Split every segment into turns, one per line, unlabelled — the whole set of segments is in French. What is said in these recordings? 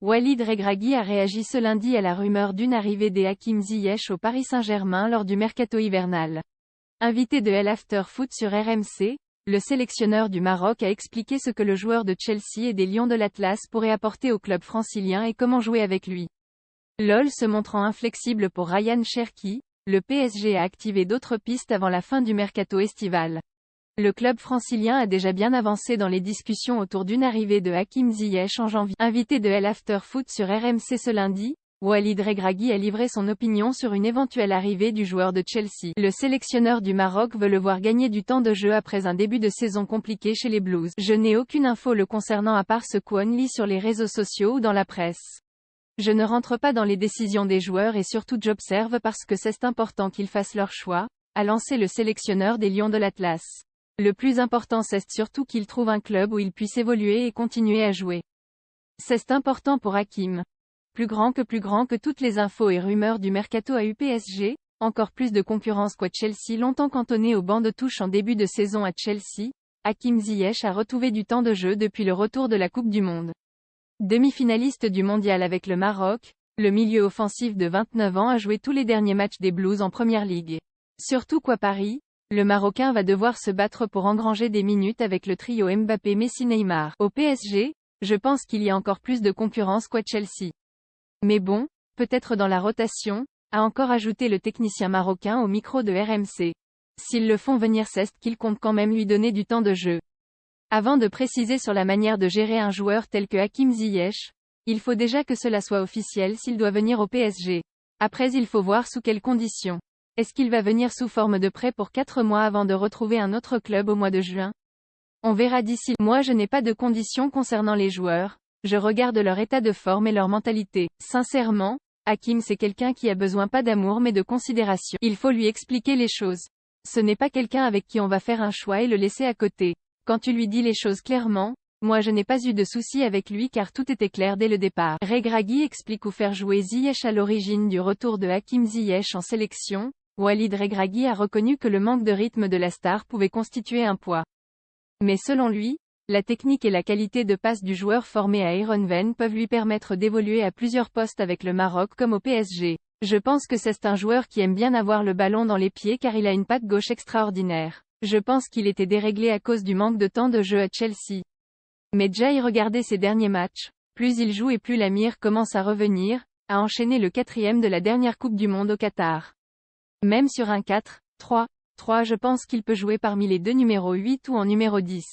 Walid Regragui a réagi ce lundi à la rumeur d'une arrivée des Hakim Ziyech au Paris Saint-Germain lors du mercato hivernal. Invité de l'After Foot sur RMC, le sélectionneur du Maroc a expliqué ce que le joueur de Chelsea et des Lions de l'Atlas pourrait apporter au club francilien et comment jouer avec lui. LOL se montrant inflexible pour Ryan Cherki, le PSG a activé d'autres pistes avant la fin du mercato estival. Le club francilien a déjà bien avancé dans les discussions autour d'une arrivée de Hakim Ziyech en janvier. Invité de l'After Foot sur RMC ce lundi, Walid Regragui a livré son opinion sur une éventuelle arrivée du joueur de Chelsea. Le sélectionneur du Maroc veut le voir gagner du temps de jeu après un début de saison compliqué chez les Blues. Je n'ai aucune info le concernant à part ce qu'on lit sur les réseaux sociaux ou dans la presse. Je ne rentre pas dans les décisions des joueurs et surtout j'observe parce que c'est important qu'ils fassent leur choix, a lancé le sélectionneur des Lions de l'Atlas. Le plus important c'est surtout qu'ils trouvent un club où ils puissent évoluer et continuer à jouer. C'est important pour Hakim. Plus grand que toutes les infos et rumeurs du mercato à UPSG, encore plus de concurrence qu'à Chelsea longtemps cantonné au banc de touche en début de saison à Chelsea, Hakim Ziyech a retrouvé du temps de jeu depuis le retour de la Coupe du Monde. Demi-finaliste du mondial avec le Maroc, le milieu offensif de 29 ans a joué tous les derniers matchs des Blues en Première Ligue. Surtout qu'à Paris, le Marocain va devoir se battre pour engranger des minutes avec le trio Mbappé-Messi-Neymar. Au PSG, je pense qu'il y a encore plus de concurrence qu'à Chelsea. Mais bon, peut-être dans la rotation, a encore ajouté le technicien marocain au micro de RMC. S'ils le font venir c'est qu'ils comptent quand même lui donner du temps de jeu. Avant de préciser sur la manière de gérer un joueur tel que Hakim Ziyech, il faut déjà que cela soit officiel s'il doit venir au PSG. Après il faut voir sous quelles conditions. Est-ce qu'il va venir sous forme de prêt pour 4 mois avant de retrouver un autre club au mois de juin? On verra d'ici. Moi je n'ai pas de conditions concernant les joueurs, je regarde leur état de forme et leur mentalité. Sincèrement, Hakim c'est quelqu'un qui a besoin pas d'amour mais de considération. Il faut lui expliquer les choses. Ce n'est pas quelqu'un avec qui on va faire un choix et le laisser à côté. Quand tu lui dis les choses clairement, moi je n'ai pas eu de soucis avec lui car tout était clair dès le départ. Regragui explique où faire jouer Ziyech à l'origine du retour de Hakim Ziyech en sélection. Walid Regragui a reconnu que le manque de rythme de la star pouvait constituer un poids. Mais selon lui, la technique et la qualité de passe du joueur formé à Eindhoven peuvent lui permettre d'évoluer à plusieurs postes avec le Maroc comme au PSG. Je pense que c'est un joueur qui aime bien avoir le ballon dans les pieds car il a une patte gauche extraordinaire. Je pense qu'il était déréglé à cause du manque de temps de jeu à Chelsea. Mais déjà y regarder ses derniers matchs, plus il joue et plus la mire commence à revenir, a enchaîné le 4e de la dernière Coupe du Monde au Qatar. Même sur un 4-3-3 je pense qu'il peut jouer parmi les deux numéros 8 ou en numéro 10.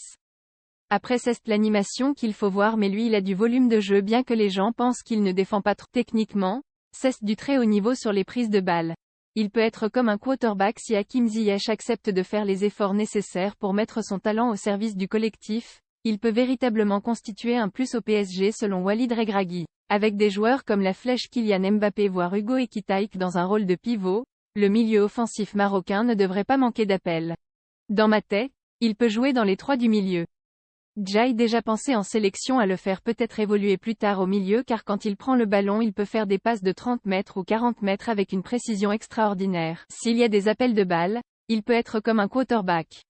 Après c'est l'animation qu'il faut voir mais lui il a du volume de jeu bien que les gens pensent qu'il ne défend pas trop. Techniquement, c'est du très haut niveau sur les prises de balles. Il peut être comme un quarterback si Hakim Ziyech accepte de faire les efforts nécessaires pour mettre son talent au service du collectif, il peut véritablement constituer un plus au PSG selon Walid Regragui. Avec des joueurs comme la flèche Kylian Mbappé voire Hugo Ekitike dans un rôle de pivot, le milieu offensif marocain ne devrait pas manquer d'appel. Dans ma tête, il peut jouer dans les 3 du milieu. J'ai déjà pensé en sélection à le faire peut-être évoluer plus tard au milieu car quand il prend le ballon il peut faire des passes de 30 mètres ou 40 mètres avec une précision extraordinaire. S'il y a des appels de balles, il peut être comme un quarterback.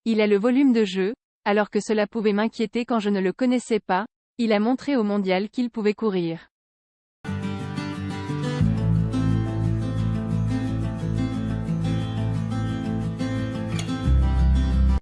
Il a le volume de jeu, alors que cela pouvait m'inquiéter quand je ne le connaissais pas, il a montré au mondial qu'il pouvait courir.